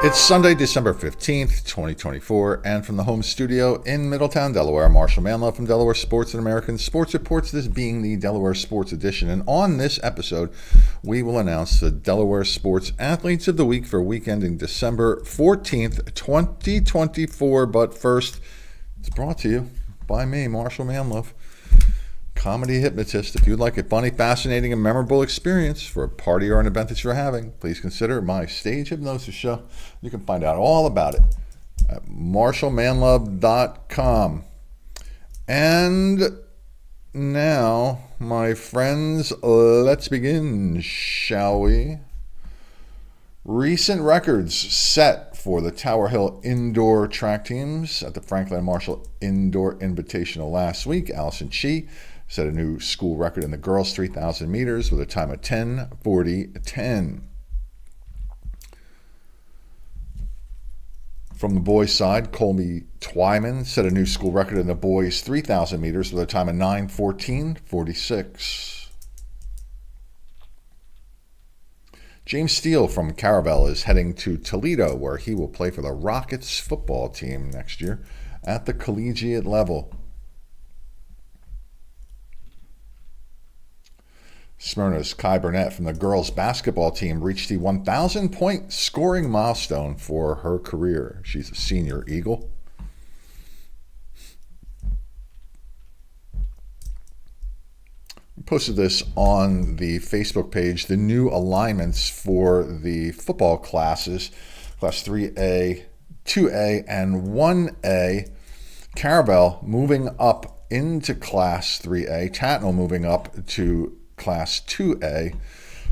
It's Sunday, December 15th, 2024, and from the home studio in Middletown, Delaware, Marshal Manlove from Delaware Sports and American Sports Reports, this being the Delaware Sports Edition. And on this episode, we will announce the Delaware Sports Athletes of the Week for week ending December 14th, 2024. But first, it's brought to you by me, Marshal Manlove, comedy hypnotist. If you'd like a funny, fascinating, and memorable experience for a party or an event that you're having, please consider my stage hypnosis show. You can find out all about it at marshalmanlove.com. And now, my friends, let's begin, shall we? Recent records set for the Tower Hill indoor track teams at the Franklin Marshall Indoor Invitational last week. Allison Chi set a new school record in the girls' 3,000 meters with a time of 10:40:10. From the boys' side, Colby Twyman set a new school record in the boys' 3,000 meters with a time of 9:14:46. James Steele from Caravel is heading to Toledo, where he will play for the Rockets football team next year at the collegiate level. Smyrna's Kai Burnett from the girls basketball team reached the 1,000-point scoring milestone for her career. She's a senior Eagle. We posted this on the Facebook page, the new alignments for the football classes, Class 3A, 2A, and 1A. Caravel moving up into Class 3A, Tatnall moving up to Class 2A.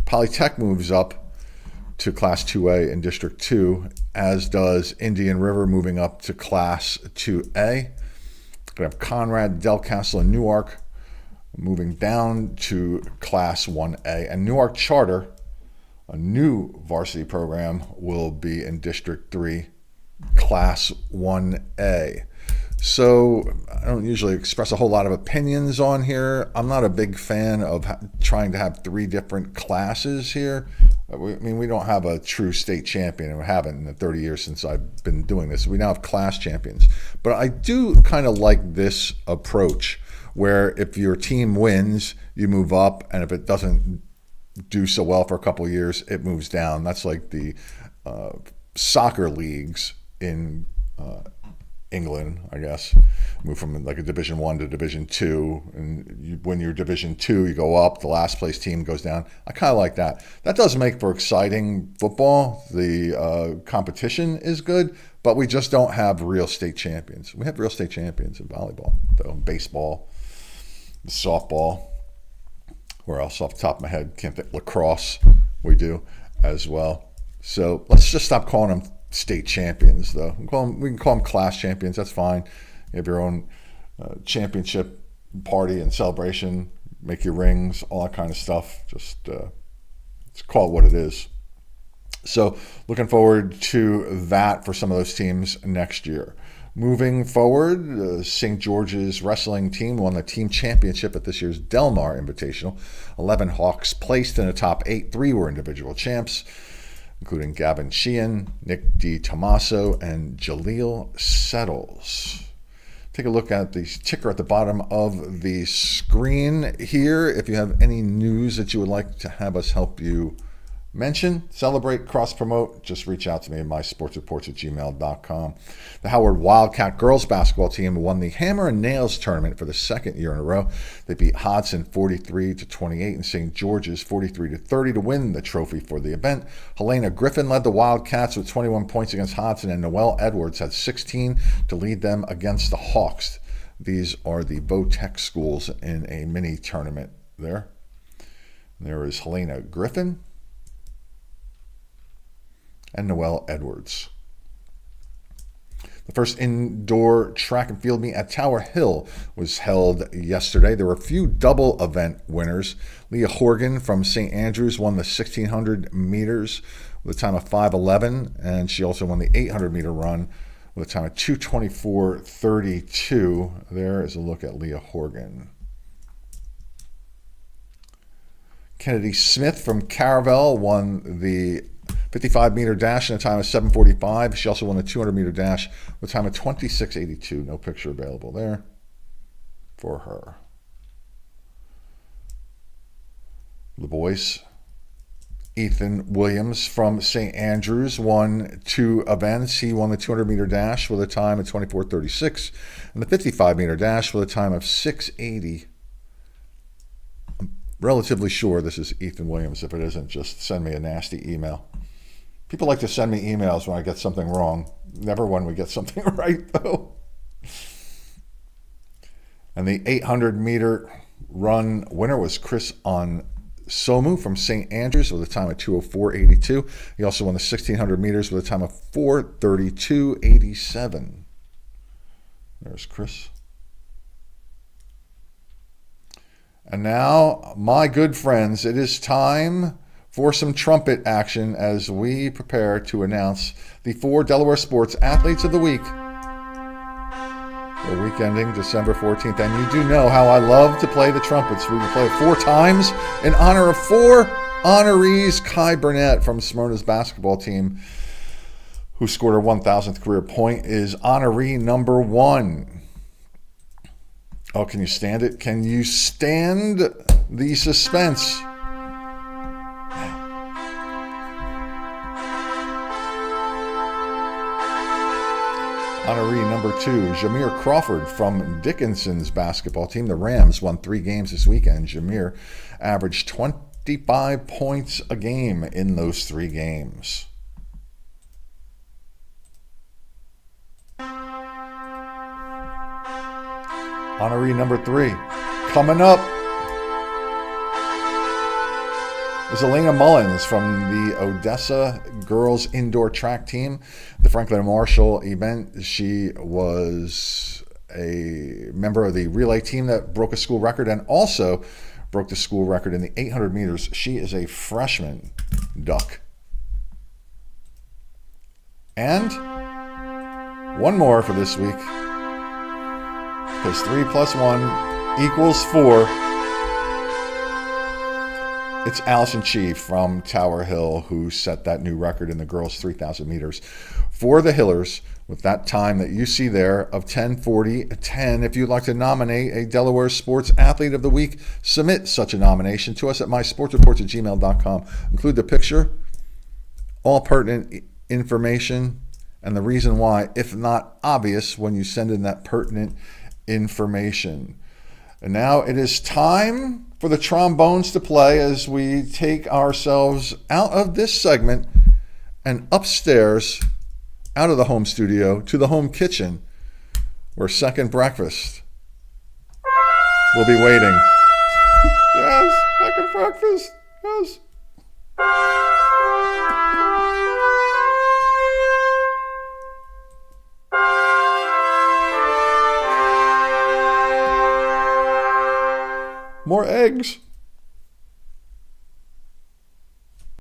Polytech moves up to Class 2A in District 2, as does Indian River moving up to Class 2A. We have Conrad, Delcastle, and Newark moving down to Class 1A. And Newark Charter, a new varsity program, will be in District 3, Class 1A. So I don't usually express a whole lot of opinions on here. I'm not a big fan of trying to have three different classes here. We don't have a true state champion, and we haven't in the 30 years since I've been doing this. We now have class champions. But I do kind of like this approach, where if your team wins, you move up, and if it doesn't do so well for a couple of years, it moves down. That's like the soccer leagues in England, I guess. Move from like a Division 1 to Division 2, and when you're Division 2, you go up, the last place team goes down. I kind of like that. That does make for exciting football. The competition is good, but we just don't have real state champions. We have real state champions in volleyball, though, baseball, softball. Where else off the top of my head? Can't think. Lacrosse, we do as well. So let's just stop calling them state champions, though. We can call them class champions. That's fine. You have your own championship party and celebration. Make your rings, all that kind of stuff. Just let's call it what it is. So looking forward to that for some of those teams next year. Moving forward, St. George's wrestling team won the team championship at this year's Delmar Invitational. 11 Hawks placed in the top 8. 3 were individual champs, including Gavin Sheehan, Nick DiTomaso, and Jaleel Settles. Take a look at the ticker at the bottom of the screen here. If you have any news that you would like to have us help you mention, celebrate, cross-promote, just reach out to me at mysportsreports@gmail.com. The Howard Wildcat girls basketball team won the Hammer and Nails tournament for the second year in a row. They beat Hodson 43-28 and St. George's 43-30 to win the trophy for the event. Helena Griffin led the Wildcats with 21 points against Hodson, and Noelle Edwards had 16 to lead them against the Hawks. These are the Vo-Tech schools in a mini tournament there. There is Helena Griffin and Noelle Edwards. The first indoor track and field meet at Tower Hill was held yesterday. There were a few double event winners. Leah Horgan from St. Andrews won the 1,600 meters with a time of 5:11, and she also won the 800-meter run with a time of 2:24:32. There is a look at Leah Horgan. Kennedy Smith from Caravel won the 55-meter dash in a time of 7:45. She also won the 200-meter dash with a time of 26:82. No picture available there for her. The boys, Ethan Williams from St. Andrews won 2 events. He won the 200-meter dash with a time of 24:36 and the 55-meter dash with a time of 6:80. I'm relatively sure this is Ethan Williams. If it isn't, just send me a nasty email. People like to send me emails when I get something wrong. Never when we get something right, though. And the 800-meter run winner was Chris Somu from St. Andrews with a time of 2:04.82. He also won the 1,600 meters with a time of 4:32.87. There's Chris. And now, my good friends, it is time for some trumpet action as we prepare to announce the 4 Delaware Sports Athletes of the Week. The week ending December 14th. And you do know how I love to play the trumpets. We will play it 4 times in honor of 4 honorees. Kai Burnett from Smyrna's basketball team, who scored her 1,000th career point, is honoree number 1. Oh, can you stand it? Can you stand the suspense? Honoree number 2, Jameer Crawford from Dickinson's basketball team. The Rams won 3 games this weekend. Jameer averaged 25 points a game in those 3 games. Honoree number 3, coming up, is Elena Mullins from the Odessa girls indoor track team. The Franklin Marshall event, she was a member of the relay team that broke a school record and also broke the school record in the 800 meters. She is a freshman duck. And one more for this week, because 3 plus 1 equals 4. It's Allison Chee from Tower Hill who set that new record in the girls' 3,000 meters for the Hillers with that time that you see there of 10:40.10. If you'd like to nominate a Delaware Sports Athlete of the Week, submit such a nomination to us at mysportsreports@gmail.com. Include the picture, all pertinent information, and the reason why, if not obvious, when you send in that pertinent information. And now it is time for the trombones to play as we take ourselves out of this segment and upstairs out of the home studio to the home kitchen where second breakfast will be waiting. Yes, second breakfast. Yes. More eggs.